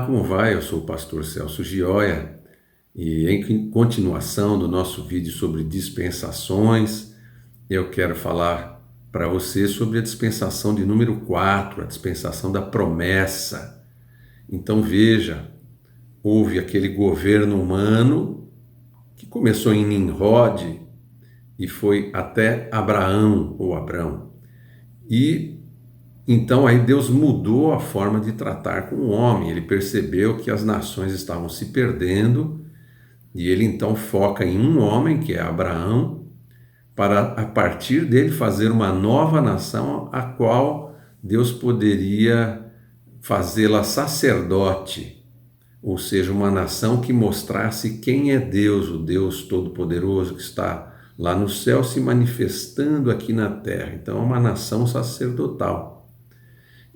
como vai? Eu sou o pastor Celso Gioia e em continuação do nosso vídeo sobre dispensações, eu quero falar para você sobre a dispensação de número 4, a dispensação da promessa. Então veja, houve aquele governo humano que começou em Nimrod e foi até Abraão ou Abrão. E então aí Deus mudou a forma de tratar com o homem. Ele percebeu que as nações estavam se perdendo e ele então foca em um homem, que é Abraão, para a partir dele fazer uma nova nação, a qual Deus poderia fazê-la sacerdote, ou seja, uma nação que mostrasse quem é Deus, o Deus Todo-Poderoso que está lá no céu se manifestando aqui na terra. Então é uma nação sacerdotal.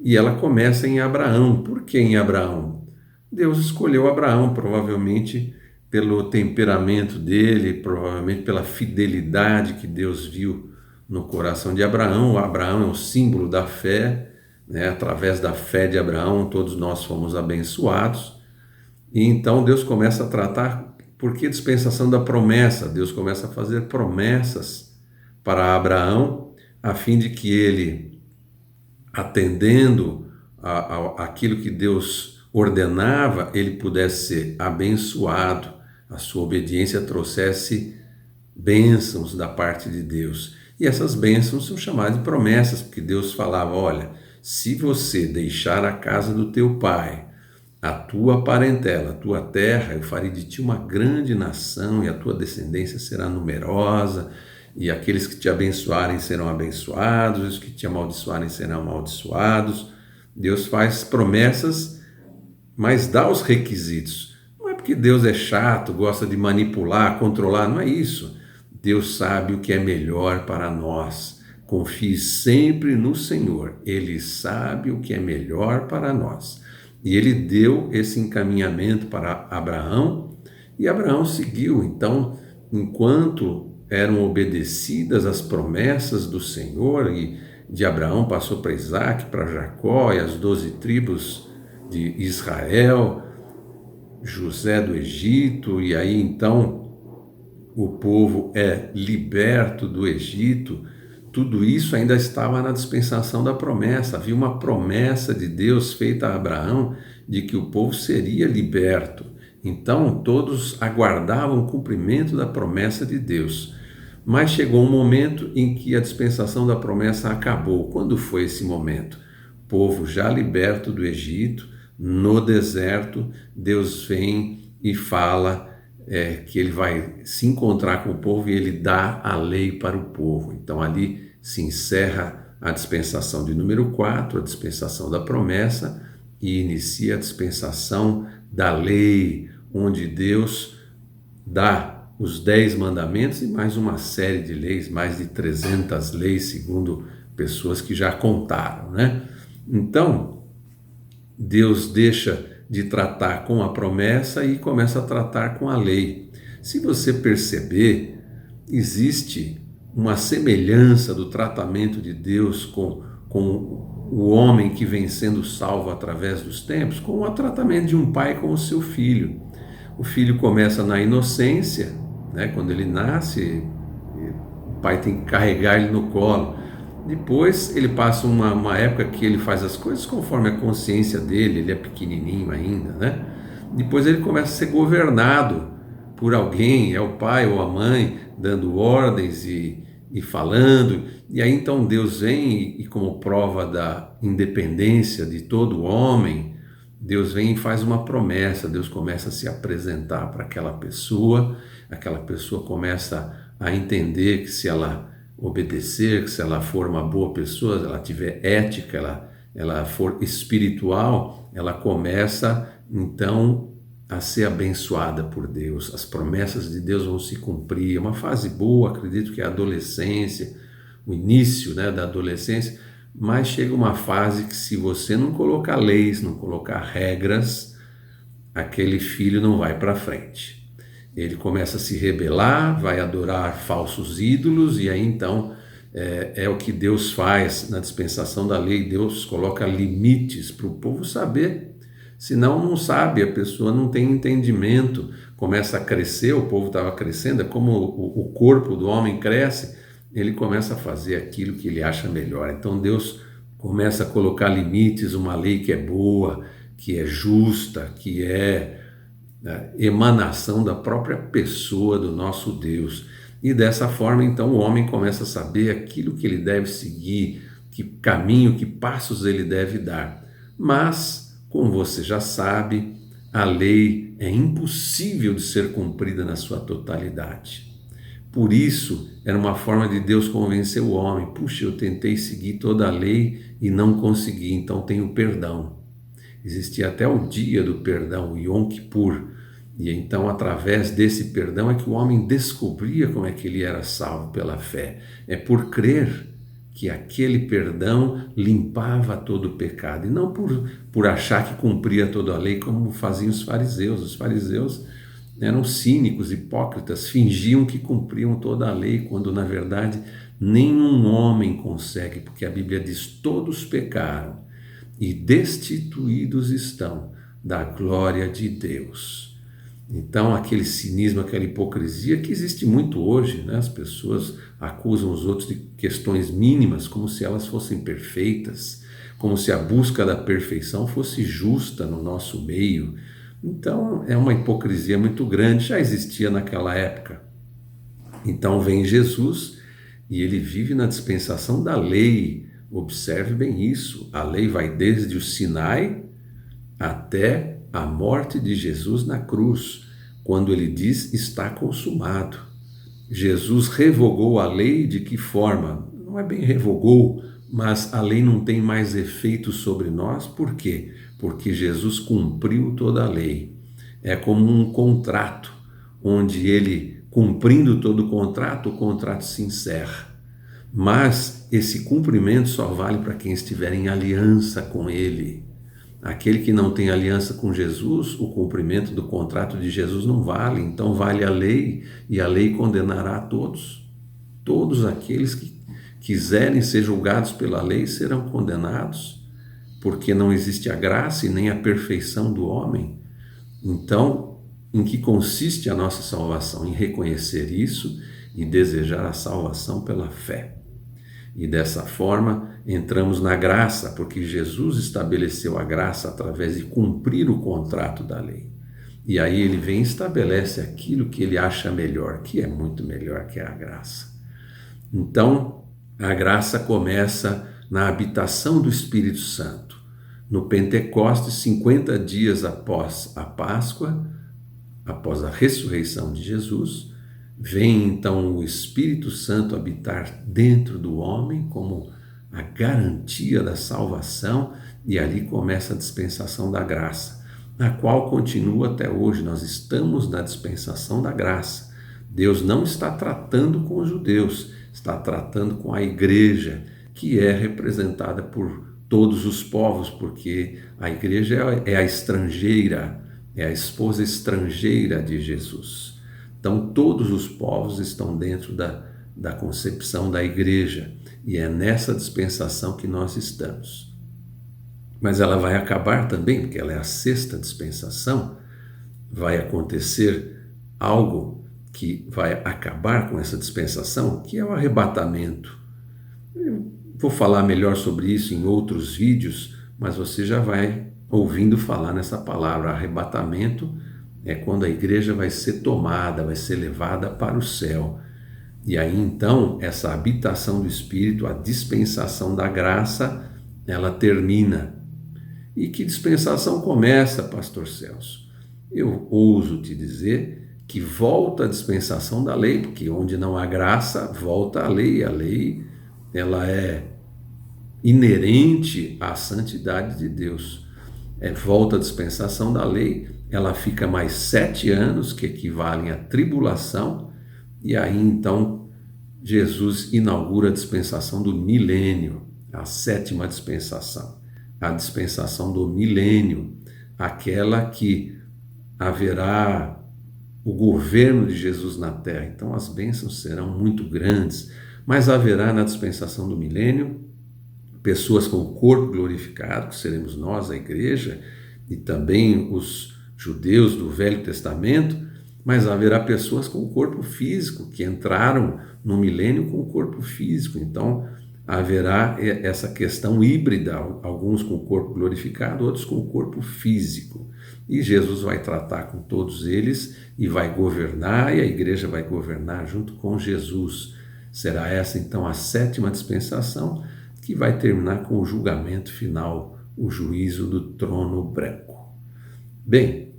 E ela começa em Abraão. Por que em Abraão? Deus escolheu Abraão, provavelmente pelo temperamento dele, provavelmente pela fidelidade que Deus viu no coração de Abraão. Abraão é o símbolo da fé, né? Através da fé de Abraão, todos nós fomos abençoados. E então Deus começa a tratar, por que dispensação da promessa? Deus começa a fazer promessas para Abraão, a fim de que ele, atendendo aquilo que Deus ordenava, ele pudesse ser abençoado, a sua obediência trouxesse bênçãos da parte de Deus. E essas bênçãos são chamadas de promessas, porque Deus falava: olha, se você deixar a casa do teu pai, a tua parentela, a tua terra, eu farei de ti uma grande nação e a tua descendência será numerosa, e aqueles que te abençoarem serão abençoados, e os que te amaldiçoarem serão amaldiçoados. Deus faz promessas, mas dá os requisitos. Não é porque Deus é chato, gosta de manipular, controlar, não é isso. Deus sabe o que é melhor para nós. Confie sempre no Senhor, Ele sabe o que é melhor para nós. E Ele deu esse encaminhamento para Abraão, e Abraão seguiu. Então, enquanto eram obedecidas as promessas do Senhor, e de Abraão passou para Isaac, para Jacó e as 12 tribos de Israel, José do Egito, e aí então o povo é liberto do Egito. Tudo isso ainda estava na dispensação da promessa. Havia uma promessa de Deus feita a Abraão de que o povo seria liberto. Então todos aguardavam o cumprimento da promessa de Deus. Mas chegou um momento em que a dispensação da promessa acabou. Quando foi esse momento? O povo já liberto do Egito, no deserto, Deus vem e fala que ele vai se encontrar com o povo e ele dá a lei para o povo. Então ali se encerra a dispensação de número 4, a dispensação da promessa, e inicia a dispensação da lei, onde Deus dá os 10 mandamentos e mais uma série de leis, mais de 300 leis, segundo pessoas que já contaram, né? Então, Deus deixa de tratar com a promessa e começa a tratar com a lei. Se você perceber, existe uma semelhança do tratamento de Deus com o homem que vem sendo salvo através dos tempos, com o tratamento de um pai com o seu filho. O filho começa na inocência, né? Quando ele nasce, o pai tem que carregar ele no colo. Depois ele passa uma época que ele faz as coisas conforme a consciência dele, ele é pequenininho ainda, né? Depois ele começa a ser governado por alguém, é o pai ou a mãe, dando ordens e falando. E aí então Deus vem e como prova da independência de todo homem, Deus vem e faz uma promessa. Deus começa a se apresentar para aquela pessoa começa a entender que se ela obedecer, que se ela for uma boa pessoa, se ela tiver ética, ela for espiritual, ela começa então a ser abençoada por Deus. As promessas de Deus vão se cumprir. É uma fase boa, acredito que é a adolescência, o início, né, da adolescência, mas chega uma fase que, se você não colocar leis, não colocar regras, aquele filho não vai para frente. Ele começa a se rebelar, vai adorar falsos ídolos, e aí então é o que Deus faz na dispensação da lei. Deus coloca limites para o povo saber Senão não sabe, a pessoa não tem entendimento, começa a crescer, o povo estava crescendo, é como o corpo do homem cresce, ele começa a fazer aquilo que ele acha melhor. Então Deus começa a colocar limites, uma lei que é boa, que é justa, que é, né, emanação da própria pessoa do nosso Deus. E dessa forma, então, o homem começa a saber aquilo que ele deve seguir, que caminho, que passos ele deve dar. Mas, como você já sabe, a lei é impossível de ser cumprida na sua totalidade. Por isso, era uma forma de Deus convencer o homem. Puxa, eu tentei seguir toda a lei e não consegui, então tenho perdão. Existia até o dia do perdão, o Yom Kippur. E então, através desse perdão, é que o homem descobria como é que ele era salvo pela fé. É por crer que aquele perdão limpava todo o pecado. E não por achar que cumpria toda a lei, como faziam os fariseus. Os fariseus eram cínicos, hipócritas, fingiam que cumpriam toda a lei, quando na verdade nenhum homem consegue, porque a Bíblia diz: todos pecaram e destituídos estão da glória de Deus. Então, aquele cinismo, aquela hipocrisia que existe muito hoje, né? As pessoas acusam os outros de questões mínimas, como se elas fossem perfeitas, como se a busca da perfeição fosse justa no nosso meio. Então, é uma hipocrisia muito grande, já existia naquela época. Então, vem Jesus e ele vive na dispensação da lei. Observe bem isso, a lei vai desde o Sinai até a morte de Jesus na cruz, quando ele diz: está consumado. Jesus revogou a lei de que forma? Não é bem revogou, mas a lei não tem mais efeito sobre nós. Por quê? Porque Jesus cumpriu toda a lei. É como um contrato, onde ele, cumprindo todo o contrato se encerra. Mas esse cumprimento só vale para quem estiver em aliança com ele. Aquele que não tem aliança com Jesus, o cumprimento do contrato de Jesus não vale. Então vale a lei, e a lei condenará a todos. Todos aqueles que quiserem ser julgados pela lei serão condenados, porque não existe a graça e nem a perfeição do homem. Então, em que consiste a nossa salvação? Em reconhecer isso e desejar a salvação pela fé. E dessa forma entramos na graça, porque Jesus estabeleceu a graça através de cumprir o contrato da lei. E aí ele vem e estabelece aquilo que ele acha melhor, que é muito melhor que a graça. Então, a graça começa na habitação do Espírito Santo. No Pentecostes, 50 dias após a Páscoa, após a ressurreição de Jesus, vem então o Espírito Santo habitar dentro do homem como a garantia da salvação, e ali começa a dispensação da graça, a qual continua até hoje. Nós estamos na dispensação da graça. Deus não está tratando com os judeus, está tratando com a igreja, que é representada por todos os povos, porque a igreja é a estrangeira, é a esposa estrangeira de Jesus. Então, todos os povos estão dentro da concepção da igreja, e é nessa dispensação que nós estamos. Mas ela vai acabar também, porque ela é a sexta dispensação, vai acontecer algo que vai acabar com essa dispensação, que é o arrebatamento. Eu vou falar melhor sobre isso em outros vídeos, mas você já vai ouvindo falar nessa palavra. Arrebatamento é quando a igreja vai ser tomada, vai ser levada para o céu. E aí então, essa habitação do Espírito, a dispensação da graça, ela termina. E que dispensação começa, pastor Celso? Eu ouso te dizer que volta a dispensação da lei, porque onde não há graça, volta a lei. A lei, ela é inerente à santidade de Deus. Volta a dispensação da lei, ela fica mais 7 anos, que equivalem à tribulação, e aí então Jesus inaugura a dispensação do milênio, a sétima dispensação, a dispensação do milênio, aquela que haverá o governo de Jesus na terra. Então as bênçãos serão muito grandes, mas haverá na dispensação do milênio pessoas com o corpo glorificado, que seremos nós, a igreja, e também os judeus do Velho Testamento, mas haverá pessoas com o corpo físico que entraram no milênio com o corpo físico. Então haverá essa questão híbrida, alguns com o corpo glorificado, outros com o corpo físico. E Jesus vai tratar com todos eles e vai governar, e a igreja vai governar junto com Jesus. Será essa então a 7ª dispensação, que vai terminar com o julgamento final, o juízo do trono branco. Bem,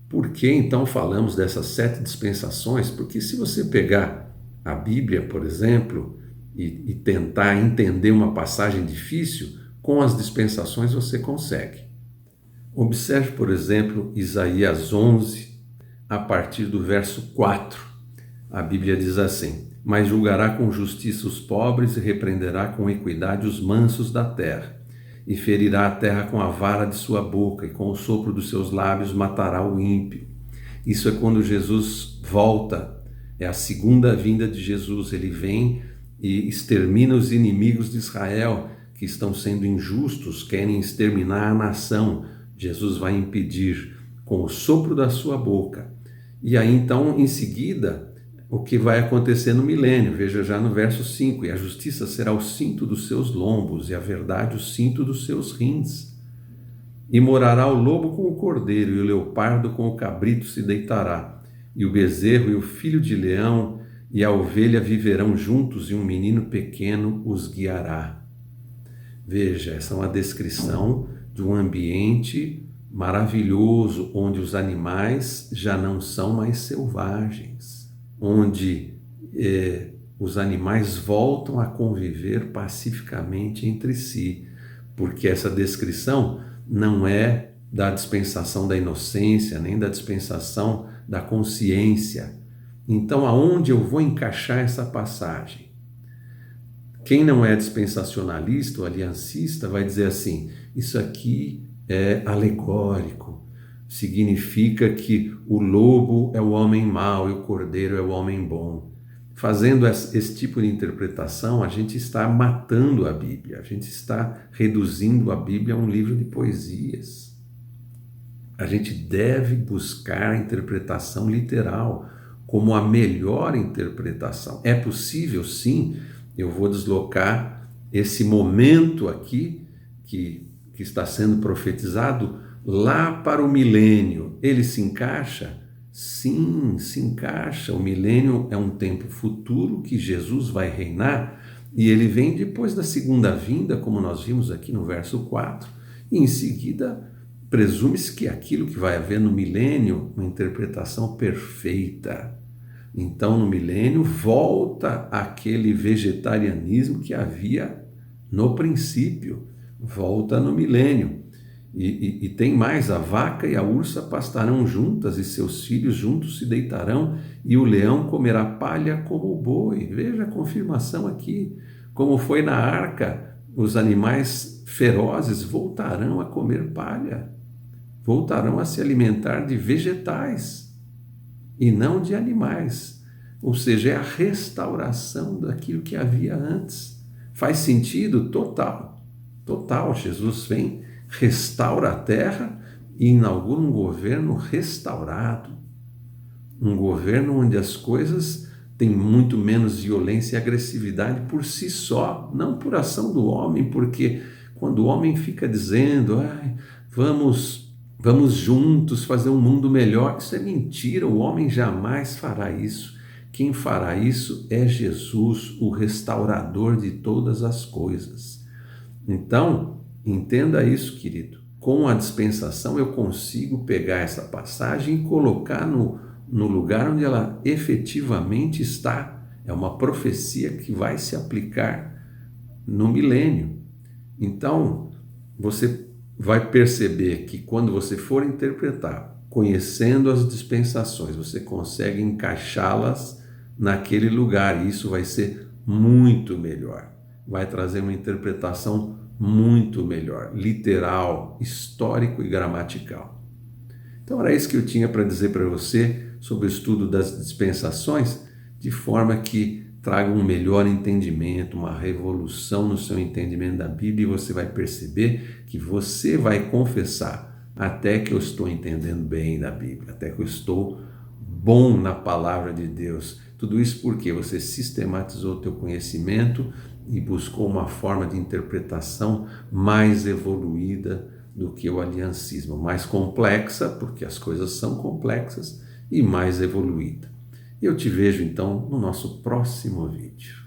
por que então falamos dessas 7 dispensações? Porque se você pegar a Bíblia, por exemplo, e tentar entender uma passagem difícil, com as dispensações você consegue. Observe, por exemplo, Isaías 11, a partir do verso 4. A Bíblia diz assim: mas julgará com justiça os pobres e repreenderá com equidade os mansos da terra. E ferirá a terra com a vara de sua boca, e com o sopro dos seus lábios matará o ímpio. Isso é quando Jesus volta, é a segunda vinda de Jesus. Ele vem e extermina os inimigos de Israel, que estão sendo injustos, querem exterminar a nação. Jesus vai impedir com o sopro da sua boca. E aí então, em seguida, o que vai acontecer no milênio? Veja já no verso 5: e a justiça será o cinto dos seus lombos, e a verdade o cinto dos seus rins. E morará o lobo com o cordeiro, e o leopardo com o cabrito se deitará, e o bezerro e o filho de leão e a ovelha viverão juntos, e um menino pequeno os guiará. Veja, essa é uma descrição de um ambiente maravilhoso, onde os animais já não são mais selvagens, onde os animais voltam a conviver pacificamente entre si, porque essa descrição não é da dispensação da inocência, nem da dispensação da consciência. Então, aonde eu vou encaixar essa passagem? Quem não é dispensacionalista ou aliancista vai dizer assim: isso aqui é alegórico, significa que o lobo é o homem mau e o cordeiro é o homem bom. Fazendo esse tipo de interpretação, a gente está matando a Bíblia, a gente está reduzindo a Bíblia a um livro de poesias. A gente deve buscar a interpretação literal como a melhor interpretação. É possível, sim. Eu vou deslocar esse momento aqui que está sendo profetizado lá para o milênio. Ele se encaixa? Sim, se encaixa. O milênio é um tempo futuro que Jesus vai reinar, e ele vem depois da segunda vinda, como nós vimos aqui no verso 4, e em seguida presume-se que aquilo que vai haver no milênio, uma interpretação perfeita. Então, no milênio, volta aquele vegetarianismo que havia no princípio, volta no milênio. E tem mais: a vaca e a ursa pastarão juntas, e seus filhos juntos se deitarão, e o leão comerá palha como o boi. Veja a confirmação aqui. Como foi na arca, os animais ferozes voltarão a comer palha, voltarão a se alimentar de vegetais e não de animais. Ou seja, é a restauração daquilo que havia antes. Faz sentido? Total. Total. Jesus vem, restaura a terra e inaugura um governo restaurado. Um governo onde as coisas têm muito menos violência e agressividade por si só, não por ação do homem, porque quando o homem fica dizendo: vamos juntos fazer um mundo melhor, isso é mentira. O homem jamais fará isso. Quem fará isso é Jesus, o restaurador de todas as coisas. Então, entenda isso, querido. Com a dispensação eu consigo pegar essa passagem e colocar no lugar onde ela efetivamente está. É uma profecia que vai se aplicar no milênio. Então, você vai perceber que quando você for interpretar, conhecendo as dispensações, você consegue encaixá-las naquele lugar, e isso vai ser muito melhor. Vai trazer uma interpretação muito melhor, literal, histórico e gramatical. Então era isso que eu tinha para dizer para você sobre o estudo das dispensações, de forma que traga um melhor entendimento, uma revolução no seu entendimento da Bíblia, e você vai perceber que você vai confessar até que eu estou entendendo bem da Bíblia, até que eu estou bom na palavra de Deus. Tudo isso porque você sistematizou o teu conhecimento e buscou uma forma de interpretação mais evoluída do que o aliancismo, mais complexa, porque as coisas são complexas, e mais evoluída. Eu te vejo então no nosso próximo vídeo.